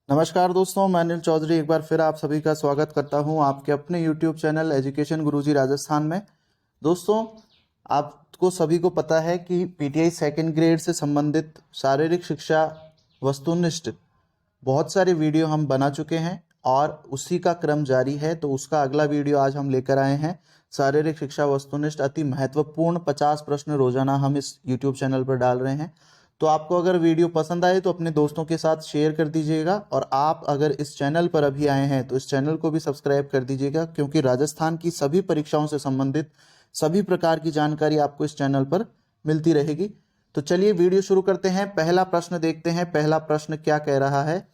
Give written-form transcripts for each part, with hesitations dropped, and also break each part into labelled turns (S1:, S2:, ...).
S1: नमस्कार दोस्तों, मैं अनिल चौधरी एक बार फिर आप सभी का स्वागत करता हूं आपके अपने YouTube चैनल एजुकेशन गुरुजी राजस्थान में। दोस्तों, आपको सभी को पता है कि पीटीआई सेकंड ग्रेड से संबंधित शारीरिक शिक्षा वस्तुनिष्ठ बहुत सारे वीडियो हम बना चुके हैं और उसी का क्रम जारी है। तो उसका अगला वीडियो आज हम लेकर आए हैं। शारीरिक शिक्षा वस्तुनिष्ठ अति महत्वपूर्ण 50 प्रश्न रोजाना हम इस YouTube चैनल पर डाल रहे हैं। तो आपको अगर वीडियो पसंद आए तो अपने दोस्तों के साथ शेयर कर दीजिएगा, और आप अगर इस चैनल पर अभी आए हैं तो इस चैनल को भी सब्सक्राइब कर दीजिएगा, क्योंकि राजस्थान की सभी परीक्षाओं से संबंधित सभी प्रकार की जानकारी आपको इस चैनल पर मिलती रहेगी। तो चलिए वीडियो शुरू करते हैं। पहला प्रश्न देखते हैं, पहला प्रश्न क्या कह रहा है।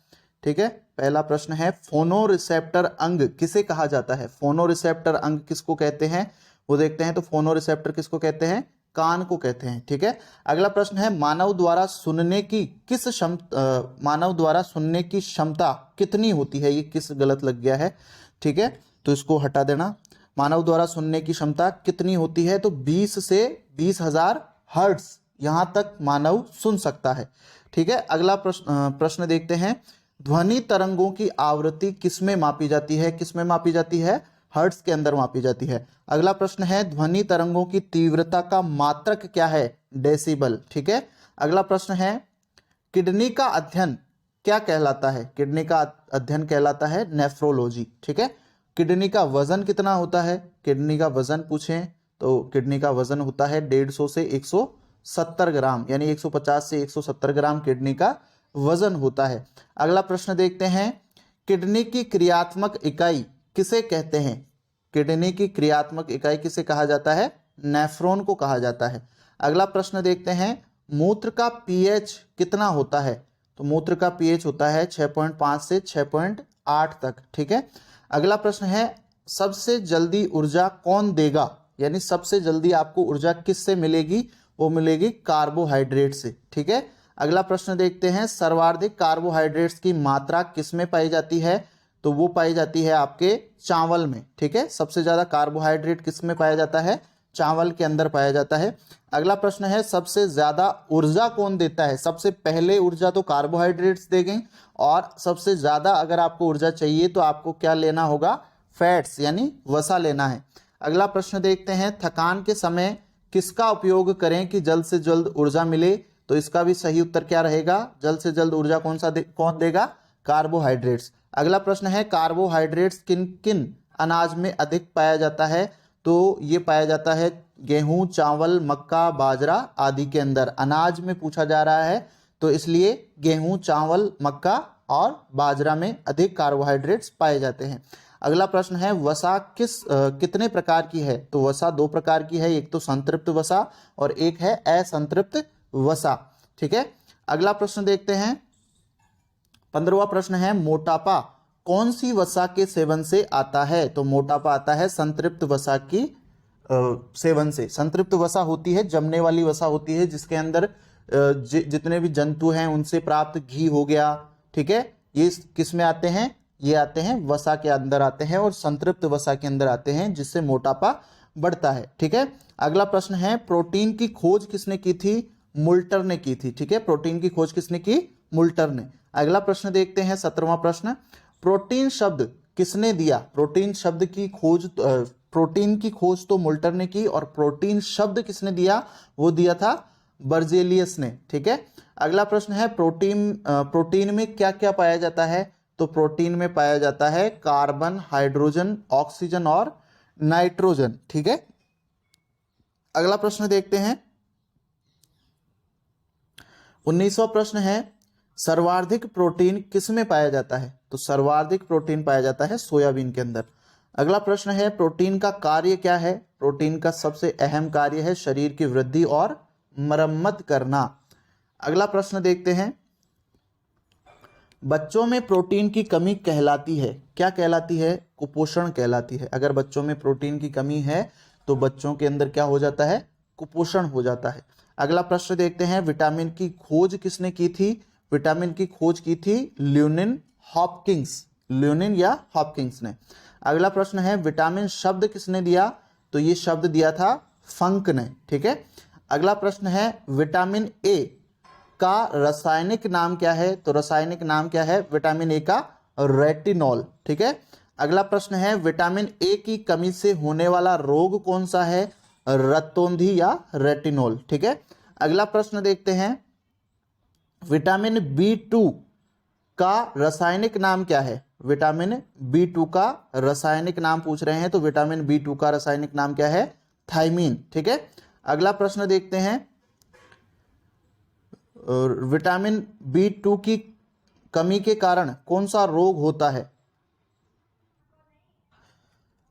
S1: ठीक है, पहला प्रश्न है, फोनो रिसेप्टर अंग किसे कहा जाता है? फोनो रिसेप्टर अंग किसको कहते हैं वो देखते हैं। तो फोनो रिसेप्टर किसको कहते हैं? कान को कहते हैं। ठीक है, अगला प्रश्न है, मानव द्वारा सुनने की क्षमता कितनी होती है? ये किस गलत लग गया है, ठीक है, तो इसको हटा देना। मानव द्वारा सुनने की क्षमता कितनी होती है? तो 20 से 20,000 हर्ट्ज यहां तक मानव सुन सकता है। ठीक है, अगला प्रश्न देखते हैं, ध्वनि तरंगों की आवृत्ति किसमें मापी जाती है? किसमें मापी जाती है? हर्ट्ज के अंदर मापी जाती है। अगला प्रश्न है, ध्वनि तरंगों की तीव्रता का मात्रक क्या है? डेसिबल। ठीक है, अगला प्रश्न है, किडनी का अध्ययन क्या कहलाता है? किडनी का अध्ययन कहलाता है नेफ्रोलॉजी। ठीक है, किडनी का वजन कितना होता है? किडनी का वजन पूछें तो किडनी का वजन होता है 150 से 170 ग्राम, यानी 150 से 170 ग्राम किडनी का वजन होता है। अगला प्रश्न देखते हैं, किडनी की क्रियात्मक इकाई किसे कहते हैं? किडनी की क्रियात्मक इकाई किसे कहा जाता है? नेफ्रॉन को कहा जाता है। अगला प्रश्न देखते हैं, मूत्र का पीएच कितना होता है? तो मूत्र का पीएच होता है 6.5 से 6.8 तक। ठीक है, अगला प्रश्न है, सबसे जल्दी ऊर्जा कौन देगा? यानी सबसे जल्दी आपको ऊर्जा किससे मिलेगी? वो मिलेगी कार्बोहाइड्रेट से। ठीक है, अगला प्रश्न देखते हैं, सर्वाधिक कार्बोहाइड्रेट्स की मात्रा किसमें पाई जाती है? तो वो पाई जाती है आपके चावल में। ठीक है, सबसे ज्यादा कार्बोहाइड्रेट किसमें पाया जाता है? चावल के अंदर पाया जाता है। अगला प्रश्न है, सबसे ज्यादा ऊर्जा कौन देता है? सबसे पहले ऊर्जा तो कार्बोहाइड्रेट्स देंगे, और सबसे ज्यादा अगर आपको ऊर्जा चाहिए तो आपको क्या लेना होगा? फैट्स यानी वसा लेना है। अगला प्रश्न देखते हैं, थकान के समय किसका उपयोग करें कि जल्द से जल्द ऊर्जा मिले? तो इसका भी सही उत्तर क्या रहेगा? जल्द से जल्द ऊर्जा कौन देगा? कार्बोहाइड्रेट्स। अगला प्रश्न है, कार्बोहाइड्रेट्स किन किन अनाज में अधिक पाया जाता है? तो ये पाया जाता है गेहूं, चावल, मक्का, बाजरा आदि के अंदर। अनाज में पूछा जा रहा है तो इसलिए गेहूं, चावल, मक्का और बाजरा में अधिक कार्बोहाइड्रेट्स पाए जाते हैं। अगला प्रश्न है, वसा कितने प्रकार की है? तो वसा 2 प्रकार की है, एक तो संतृप्त वसा और एक है असंतृप्त वसा। ठीक है, अगला प्रश्न देखते हैं, 15वां प्रश्न है, मोटापा कौन सी वसा के सेवन से आता है? तो मोटापा आता है संतृप्त वसा की सेवन से। संतृप्त वसा होती है जमने वाली वसा होती है, जिसके अंदर जितने भी जंतु हैं उनसे प्राप्त घी हो गया। ठीक है, ये किस में आते हैं? ये आते हैं वसा के अंदर आते हैं, और संतृप्त वसा के अंदर आते हैं, जिससे मोटापा बढ़ता है। ठीक है, अगला प्रश्न है, प्रोटीन की खोज किसने की थी? मुल्टर ने की थी। ठीक है, प्रोटीन की खोज किसने की? मुल्टर ने। अगला प्रश्न देखते हैं, 17वां प्रश्न, प्रोटीन शब्द किसने दिया? प्रोटीन शब्द की खोज प्रोटीन की खोज तो मुल्टर ने की, और प्रोटीन शब्द किसने दिया? वो दिया था बर्जेलियस ने। ठीक है, अगला प्रश्न है, प्रोटीन में क्या क्या पाया जाता है? तो प्रोटीन में पाया जाता है कार्बन, हाइड्रोजन, ऑक्सीजन और नाइट्रोजन। ठीक है, अगला प्रश्न देखते हैं, 19वां प्रश्न है, सर्वाधिक प्रोटीन किस में पाया जाता है? तो सर्वाधिक प्रोटीन पाया जाता है सोयाबीन के अंदर। अगला प्रश्न है, प्रोटीन का कार्य क्या है? प्रोटीन का सबसे अहम कार्य है शरीर की वृद्धि और मरम्मत करना। अगला प्रश्न देखते हैं, बच्चों में प्रोटीन की कमी कहलाती है, क्या कहलाती है? कुपोषण कहलाती है। अगर बच्चों में प्रोटीन की कमी है तो बच्चों के अंदर क्या हो जाता है? कुपोषण हो जाता है। अगला प्रश्न देखते हैं, विटामिन की खोज किसने की थी? विटामिन की खोज की थी ल्यूनिन या हॉपकिंस ने। अगला प्रश्न है, विटामिन शब्द किसने दिया? तो ये शब्द दिया था फंक ने। ठीक है, अगला प्रश्न है, विटामिन ए का रासायनिक नाम क्या है? तो रासायनिक नाम क्या है विटामिन ए का? रेटिनॉल। ठीक है। अगला प्रश्न है विटामिन ए की कमी से होने वाला रोग कौन सा है? रतौंधी या रेटिनॉल। ठीक है। अगला प्रश्न देखते हैं विटामिन बी2 का रासायनिक नाम क्या है? विटामिन बी2 का रासायनिक नाम पूछ रहे हैं, तो विटामिन बी2 का रासायनिक नाम क्या है? थायमीन। ठीक है। अगला प्रश्न देखते हैं विटामिन बी2 की कमी के कारण कौन सा रोग होता है?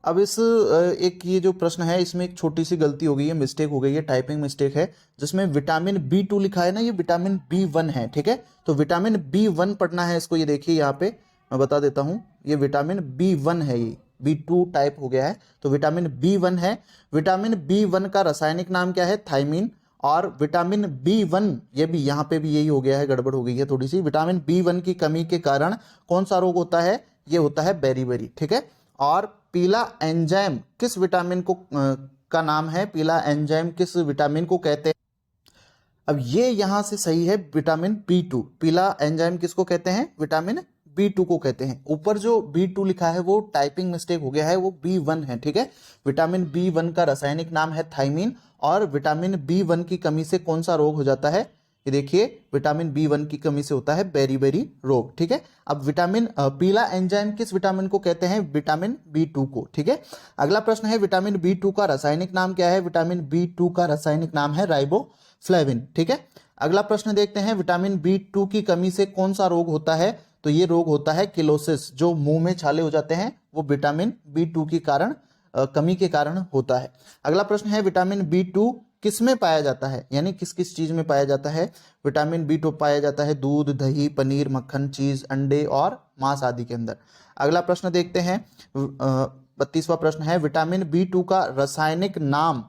S1: अब इस एक ये जो प्रश्न है इसमें एक छोटी सी गलती हो गई है, मिस्टेक हो गई है, टाइपिंग मिस्टेक है, जिसमें विटामिन बी2 लिखा है ना, ये विटामिन बी1 है। ठीक है। तो विटामिन बी1 पढ़ना है इसको। ये देखिए यहाँ पे मैं बता देता हूँ, ये विटामिन बी1 है, ये बी2 टाइप हो गया है, तो विटामिन बी1 है। विटामिन बी1 का रासायनिक नाम क्या है? थायमीन। और विटामिन बी1 ये भी यहाँ पे भी यही हो गया है, गड़बड़ हो गई है थोड़ी सी। विटामिन बी1 की कमी के कारण कौन सा रोग होता है? ये होता है बेरीबेरी। ठीक है। और पीला एंजाइम किस विटामिन को का नाम है? पीला एंजाइम किस विटामिन को कहते हैं? अब ये यहां से सही है, विटामिन बी2। पीला एंजाइम किसको कहते हैं? विटामिन बी2 को कहते हैं। ऊपर जो बी2 लिखा है वो टाइपिंग मिस्टेक हो गया है, वो बी1 है। ठीक है। विटामिन बी1 का रासायनिक नाम है थायमीन। और विटामिन बी1 की कमी से कौन सा रोग हो जाता है? ये देखिए विटामिन बी1 की कमी से होता है बेरीबेरी रोग। ठीक है। अब विटामिन पीला एंजाइम किस विटामिन को कहते हैं? विटामिन बी2 को। ठीक है। अगला प्रश्न है विटामिन बी2 का रासायनिक नाम क्या है? विटामिन बी2 का रासायनिक नाम है राइबोफ्लेविन। ठीक है। अगला प्रश्न देखते हैं विटामिन बी2 की कमी से कौन सा रोग होता है? तो ये रोग होता है किलोसिस, जो मुंह में छाले हो जाते हैं, वो विटामिन बी2 के कारण कमी के कारण होता है। अगला प्रश्न है विटामिन बी2 किस में पाया जाता है? यानी किस किस चीज में पाया जाता है? विटामिन बी2 पाया जाता है दूध, दही, पनीर, मक्खन, चीज, अंडे और मांस आदि के अंदर। अगला प्रश्न देखते हैं 32वां प्रश्न है विटामिन बी2 का रासायनिक नाम,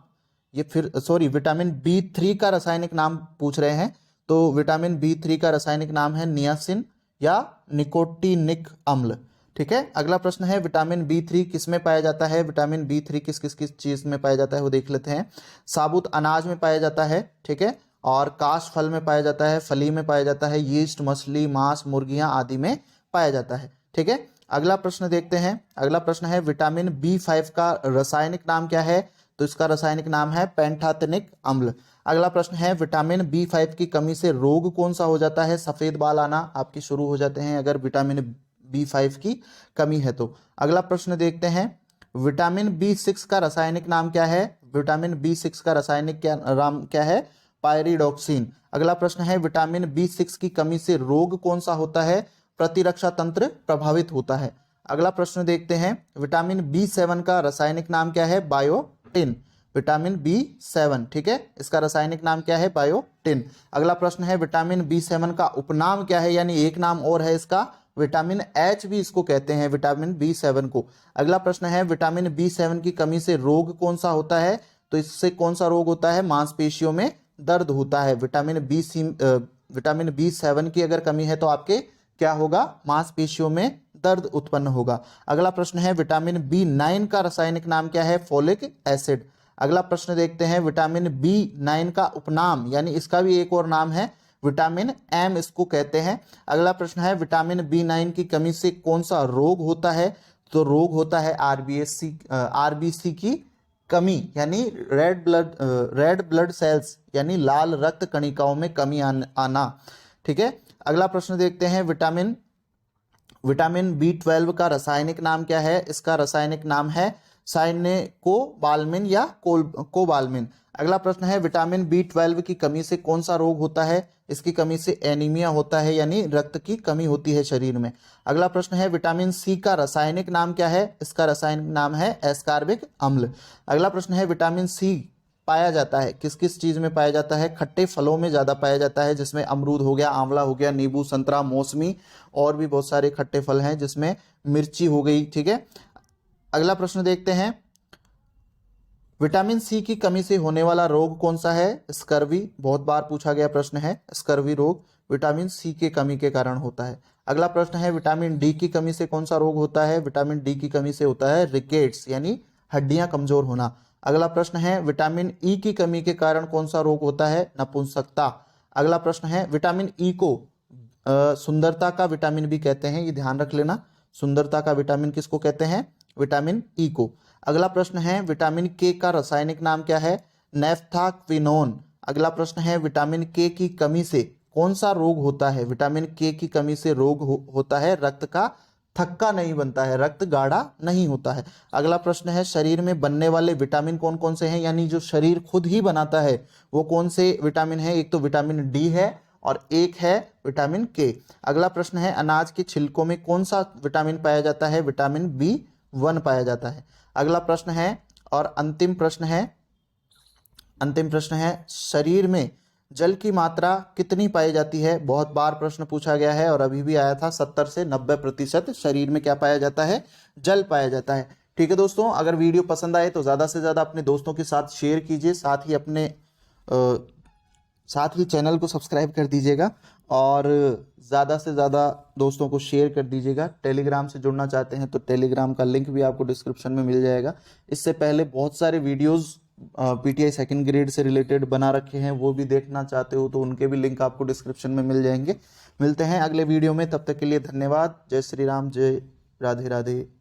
S1: ये फिर सॉरी विटामिन बी3 का रासायनिक नाम पूछ रहे हैं। तो विटामिन बी3 का रासायनिक नाम है नियासिन या निकोटिनिक अम्ल। ठीक है। अगला प्रश्न है विटामिन बी3 किस में पाया जाता है? विटामिन बी3 किस किस किस चीज में पाया जाता है वो देख लेते हैं। साबुत अनाज में पाया जाता है। ठीक है। और काश फल में पाया जाता है, फली में पाया जाता है, यीस्ट, मछली, मांस, मुर्गियां आदि में पाया जाता है। ठीक है। अगला प्रश्न देखते हैं। अगला प्रश्न है विटामिन बी5 का रासायनिक नाम क्या है? तो इसका रासायनिक नाम है पेंटाथेनिक अम्ल। अगला प्रश्न है विटामिन बी5 की कमी से रोग कौन सा हो जाता है? सफेद बाल आना आपकी शुरू हो जाते हैं अगर विटामिन बी5 की कमी है तो। अगला प्रश्न देखते हैं विटामिन बी6 का रासायनिक नाम क्या है? विटामिन बी6 का रासायनिक नाम क्या है? पायरिडॉक्सिन। अगला प्रश्न है विटामिन बी6 की कमी से रोग कौन सा होता है? प्रतिरक्षा तंत्र प्रभावित होता है। अगला प्रश्न देखते हैं विटामिन बी7 का रासायनिक नाम क्या है? बायोटिन। विटामिन बी7। ठीक है। इसका रासायनिक नाम क्या है? बायोटिन। अगला प्रश्न है विटामिन बी7 का उपनाम क्या है? यानी एक नाम और है इसका, विटामिन एच भी इसको कहते हैं, विटामिन बी7 को। अगला प्रश्न है विटामिन बी7 की कमी से रोग कौन सा होता है? तो इससे कौन सा रोग होता है? मांसपेशियों में दर्द होता है। विटामिन बी7 की अगर कमी है तो आपके क्या होगा? मांसपेशियों में दर्द उत्पन्न होगा। अगला प्रश्न है विटामिन बी9 का रासायनिक नाम क्या है? Folic acid. अगला प्रश्न देखते हैं विटामिन बी9 का उपनाम, यानी इसका भी एक और नाम है, विटामिन एम इसको कहते हैं। अगला प्रश्न है विटामिन बी9 की कमी से कौन सा रोग होता है? तो रोग होता है आरबीसी की कमी, यानी रेड ब्लड सेल्स यानी लाल रक्त कणिकाओं में कमी आना। ठीक है। अगला प्रश्न देखते हैं विटामिन बी12 का रासायनिक नाम क्या है? इसका रासायनिक नाम है साइनेकोबाल्मिन या कोबाल्मिन। अगला प्रश्न है विटामिन बी12 की कमी से कौन सा रोग होता है? इसकी कमी से एनीमिया होता है, यानी रक्त की कमी होती है शरीर में। अगला प्रश्न है विटामिन सी का रासायनिक नाम क्या है? इसका रासायनिक नाम है एस्कॉर्बिक अम्ल। अगला प्रश्न है विटामिन सी पाया जाता है किस किस चीज में पाया जाता है? खट्टे फलों में ज्यादा पाया जाता है, जिसमें अमरूद हो गया, आंवला हो गया, नींबू, संतरा, मौसमी और भी बहुत सारे खट्टे फल हैं, जिसमें मिर्ची हो गई। ठीक है। अगला प्रश्न देखते हैं विटामिन सी की कमी से होने वाला रोग कौन सा है? स्कर्वी, बहुत बार पूछा गया प्रश्न है। स्कर्वी रोग विटामिन सी के कमी के कारण होता है। अगला प्रश्न है विटामिन डी की कमी से कौन सा रोग होता है? विटामिन डी की कमी से होता है रिकेट्स, यानी हड्डियां कमजोर होना। अगला प्रश्न है विटामिन ई की कमी के कारण कौन सा रोग होता है? नपुंसकता। अगला प्रश्न है विटामिन ई को सुंदरता का विटामिन भी कहते हैं, ये ध्यान रख लेना। सुंदरता का विटामिन किसको कहते हैं? विटामिन ई को। अगला प्रश्न है विटामिन के का रासायनिक नाम क्या है? नैफ्थाक्विनोन। अगला प्रश्न है विटामिन के की कमी से कौन सा रोग होता है? विटामिन के की कमी से रोग होता है रक्त का थक्का नहीं बनता है, रक्त गाढ़ा नहीं होता है। अगला प्रश्न है शरीर में बनने वाले विटामिन कौन कौन से हैं, यानी जो शरीर खुद ही बनाता है वो कौन से विटामिन है? एक तो विटामिन डी है और एक है विटामिन के। अगला प्रश्न है अनाज के छिलकों में कौन सा विटामिन पाया जाता है? विटामिन B1 पाया जाता है। अगला प्रश्न है और अंतिम प्रश्न है शरीर में जल की मात्रा कितनी पाई जाती है? बहुत बार प्रश्न पूछा गया है और अभी भी आया था, 70 से 90% शरीर में क्या पाया जाता है? जल पाया जाता है। ठीक है दोस्तों, अगर वीडियो पसंद आए तो ज़्यादा से ज़्यादा अपने दोस्तों के साथ शेयर कीजिए, साथ ही चैनल को सब्सक्राइब कर दीजिएगा और ज़्यादा से ज़्यादा दोस्तों को शेयर कर दीजिएगा। टेलीग्राम से जुड़ना चाहते हैं तो टेलीग्राम का लिंक भी आपको डिस्क्रिप्शन में मिल जाएगा। इससे पहले बहुत सारे वीडियोस पीटीआई सेकंड ग्रेड से रिलेटेड बना रखे हैं, वो भी देखना चाहते हो तो उनके भी लिंक आपको डिस्क्रिप्शन में मिल जाएंगे। मिलते हैं अगले वीडियो में, तब तक के लिए धन्यवाद। जय श्री राम, जय राधे राधे।